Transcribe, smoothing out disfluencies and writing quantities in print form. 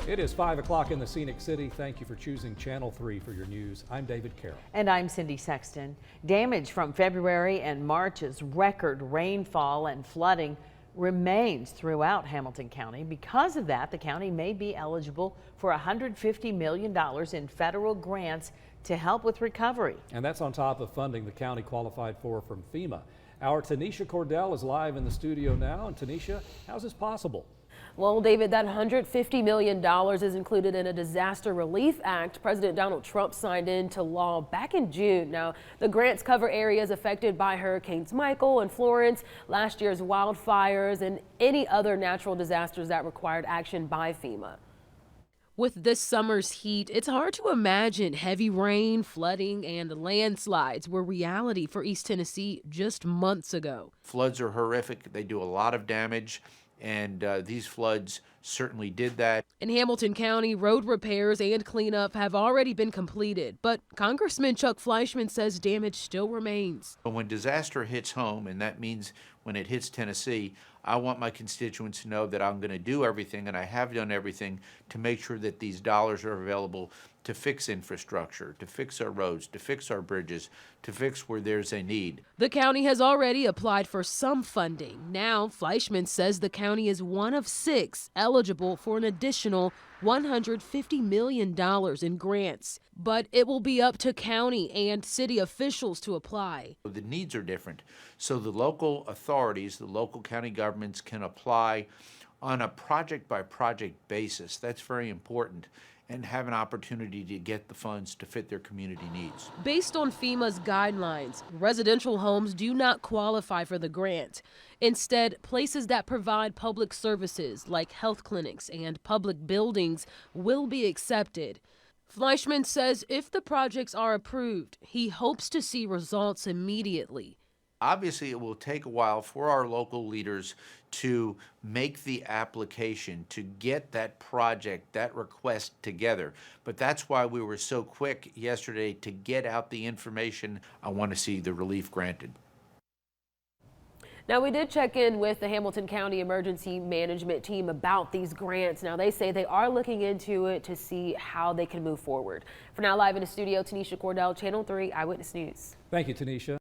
It is 5 o'clock in the Scenic City. Thank you for choosing Channel 3 for your news. I'm David Carroll. And I'm Cindy Sexton. Damage from February and March's record rainfall and flooding remains throughout Hamilton County. Because of that, the county may be eligible for $150 million in federal grants to help with recovery. And that's on top of funding the county qualified for from FEMA. Our Tanisha Cordell is live in the studio now. And Tanisha, how's this possible? Well, David, that $150 million is included in a disaster relief act President Donald Trump signed into law back in June. Now, the grants cover areas affected by Hurricanes Michael and Florence, last year's wildfires, and any other natural disasters that required action by FEMA. With this summer's heat, it's hard to imagine heavy rain, flooding, and landslides were reality for East Tennessee just months ago. Floods are horrific. They do a lot of damage. And these floods certainly did that. In Hamilton County, road repairs and cleanup have already been completed, but Congressman Chuck Fleischmann says damage still remains. But when disaster hits home, and that means when it hits Tennessee, I want my constituents to know that I'm going to do everything, and I have done everything, to make sure that these dollars are available to fix infrastructure, to fix our roads, to fix our bridges, to fix where there's a need. The county has already applied for some funding. Now, Fleischmann says the county is one of 6 eligible for an additional $150 million in grants. But it will be up to county and city officials to apply. The needs are different, so the local authorities, the local county governments can apply on a project-by-project basis. That's very important, and have an opportunity to get the funds to fit their community needs. Based on FEMA's guidelines, residential homes do not qualify for the grant. Instead, places that provide public services like health clinics and public buildings will be accepted. Fleischmann says if the projects are approved, he hopes to see results immediately. Obviously, it will take a while for our local leaders to make the application, to get that project, that request together. But that's why we were so quick yesterday to get out the information. I want to see the relief granted. Now, we did check in with the Hamilton County Emergency Management Team about these grants. Now, they say they are looking into it to see how they can move forward. For now, live in the studio, Tanisha Cordell, Channel 3 Eyewitness News. Thank you, Tanisha.